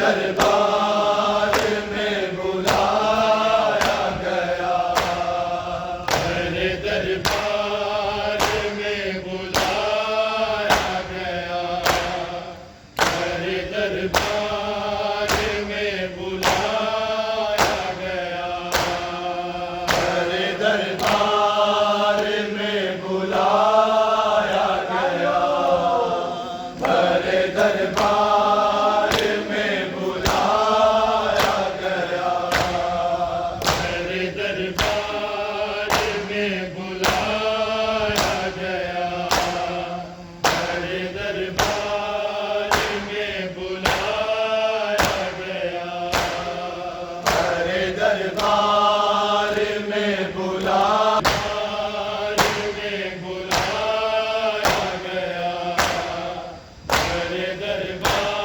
दरबार में बुलाया गया, तेरे दरबार में बुलाया गया, तेरे दरबार में बुलाया गया, तेरे दरबार में बुलाया गया, तेरे दरबार में बुलाया गया, तेरे दरबार में बुलाया गया, तेरे दरबार में बुलाया गया, तेरे दरबार में बुलाया गया, तेरे दरबार में बुलाया गया, तेरे दरबार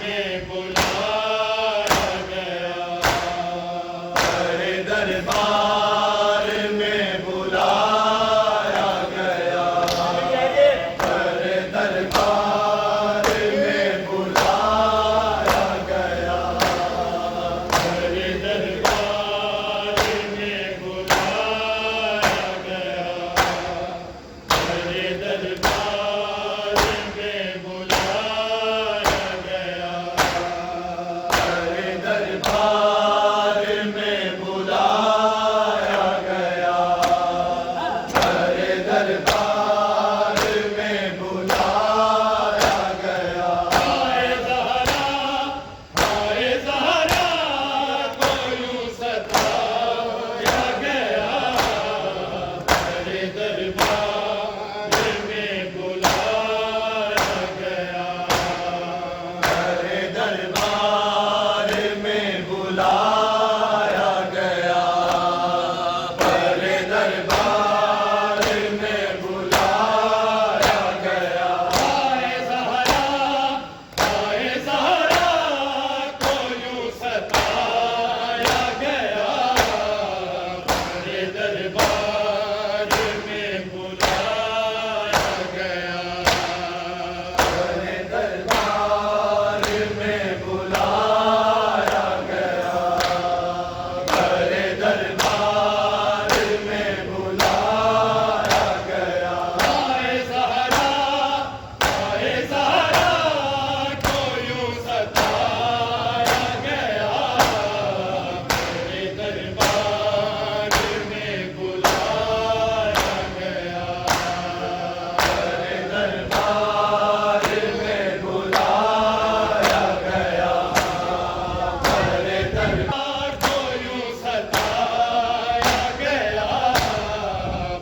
में बुलाया गया, तेरे दरबार में बुलाया गया, तेरे दरबार में बुलाया गया, तेरे दरबार में बुलाया गया, तेरे दरबार में बुलाया गया, तेरे दरबार में बुलाया गया। हाय ज़हरा, हाय ज़हरा को यूं सताया गया, तेरे दरबार में बुलाया गया, तेरे दरबार में बुलाया गया, तेरे दरबार में बुलाया गया। हाय ज़हरा, हाय ज़हरा को यूं सताया गया, तेरे दरबार में बुलाया गया, तेरे दरबार में बुलाया गया, तेरे दरबार में बुलाया गया। हाय ज़हरा, हाय ज़हरा को यूं सताया गया, तेरे दरबार में बुलाया गया, तेरे दरबार में बुलाया गया, तेरे दरबार को यूं सताया गया,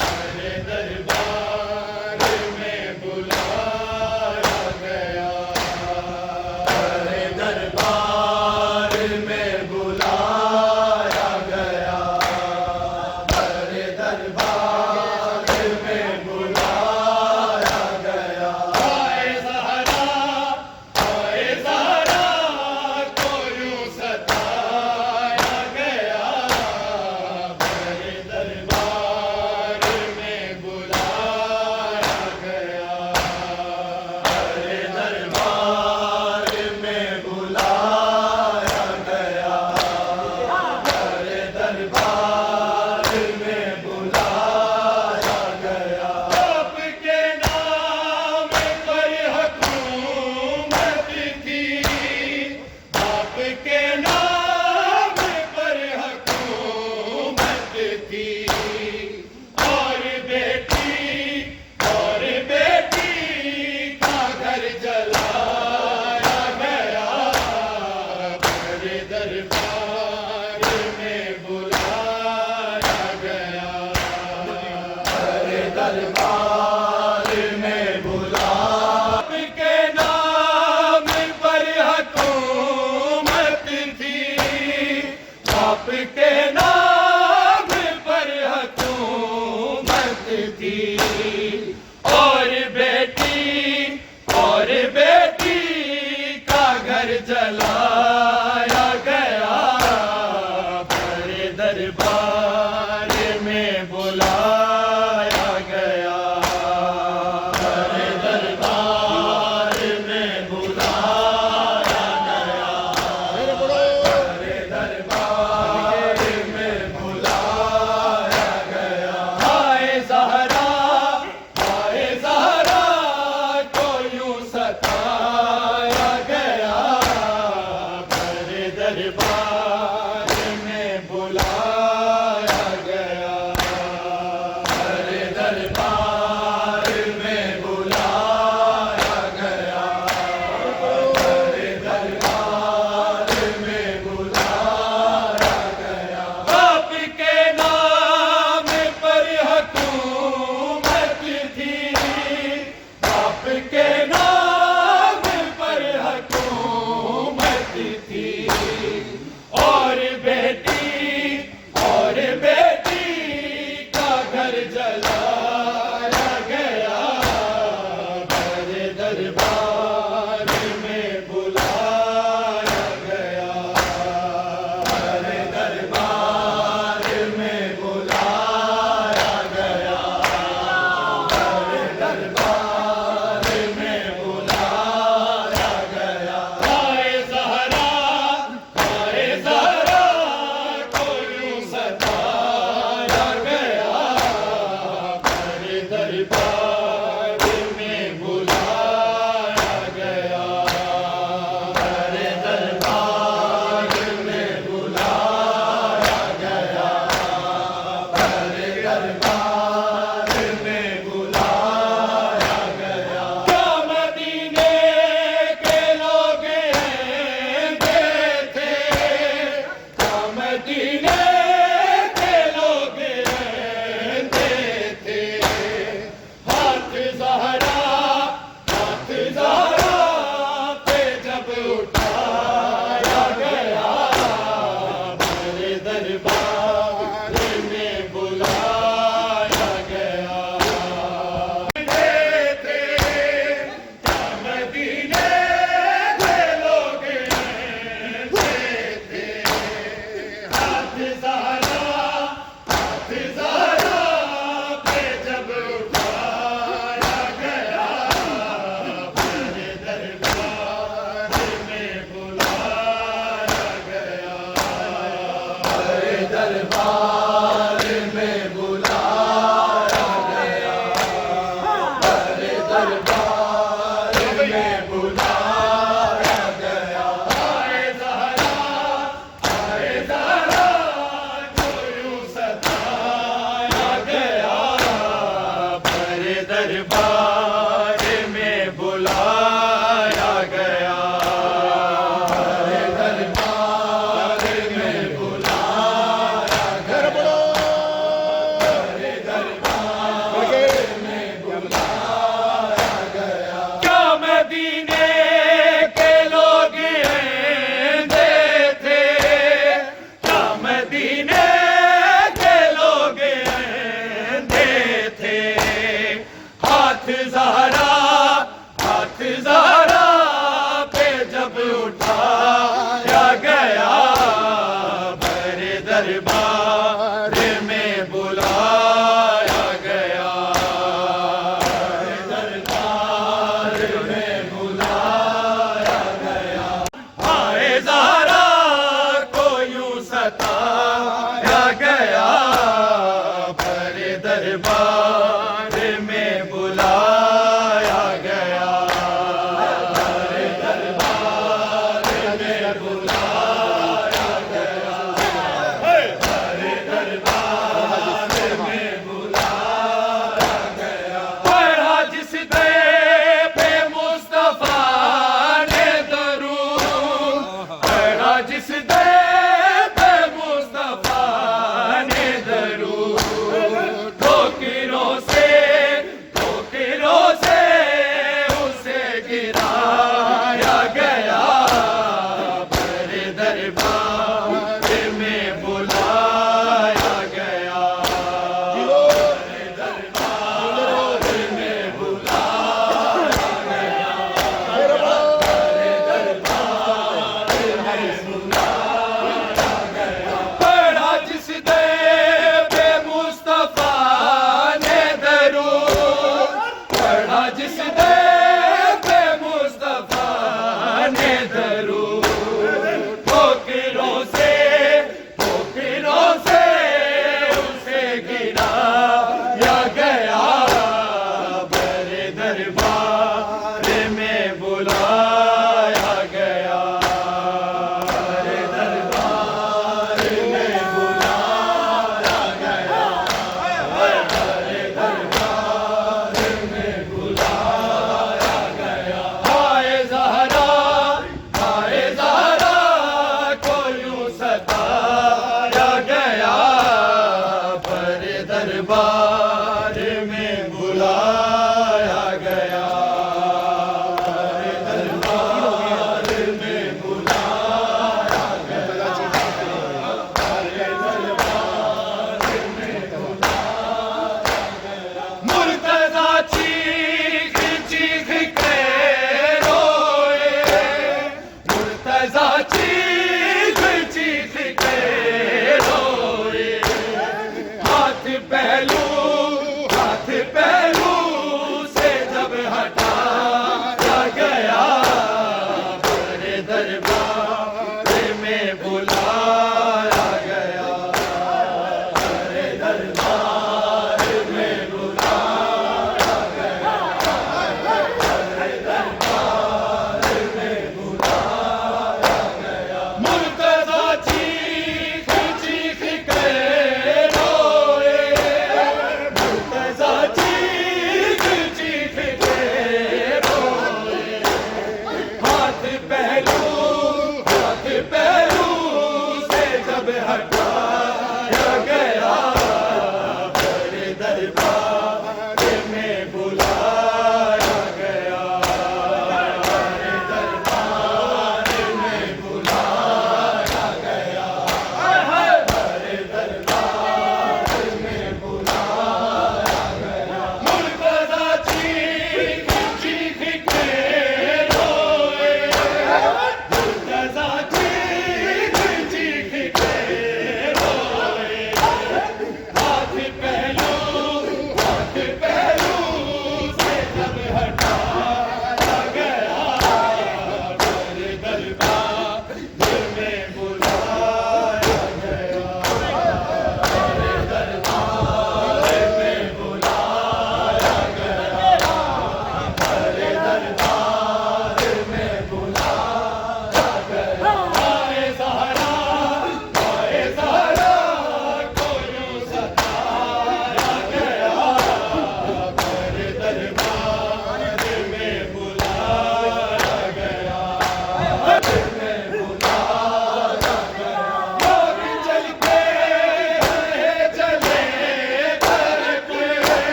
तेरे दरबार में बुलाया गया, तेरे दरबार में बुलाया गया, तेरे दरबार में बुलाया गया। हाय ज़हरा, हाय ज़हरा को यूं सताया गया, तेरे दरबार में बुलाया गया, तेरे दरबार में बुलाया गया, तेरे दरबार में बुलाया गया। आपके नाम पर हुकूमत थी, आपके नाम पर हुकूमत थी, और बेटी का घर जलाया गया, तेरे दरबार में बुलाया गया, तेरे दरबार में बुलाया। आपके नाम पर हुकूमत थी, आपके नाम पर हुकूमत थी, और बेटी का घर जलाया गया, तेरे दरबार में बुलाया गया, तेरे दरबार में बुलाया गया। ज़हरा को यूं सताया गया, बड़े दरबार में बुलाया गया, बड़े दरबार में बुलाया गया, बड़े दरबार में बुलाया गया। पढ़ा जिस दे पे मुस्तफा ने दरूद, पढ़ा जिस दे पे मुस्तफा ने दरूद, ठोकरों से उसे गिराया गया, बड़े दरबार में बुलाया गया, बड़े दरबार में बुलाया गया, बड़े दरबार में बुलाया गया। पढ़ा जिस दे पे मुस्तफा ने दरूद, पढ़ा जिस दे पे मुस्तफा ने दरूद, ठोकरों से उसे गिराया गया, बड़े दरबार में बुलाया गया, बड़े दरबार में बुलाया गया, बड़े दरबार में बुलाया गया। हाय ज़हरा को यूं सताया गया, बड़े दरबार में बुलाया गया, बड़े दरबार में बुलाया गया, बड़े दरबार में बुलाया गया। मुर्तज़ा चीख चीख के रोए, मुर्तज़ा चीख चीख के रोए, हाथ पहलू से जब हटाया गया, बड़े दरबार में बुलाया गया, बड़े दरबार में बुलाया गया, बड़े दरबार में बुलाया गया।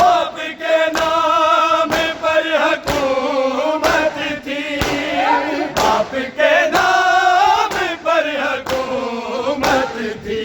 आपके नाम पर हुकूमत थी, आपके नाम पर हुकूमत थी।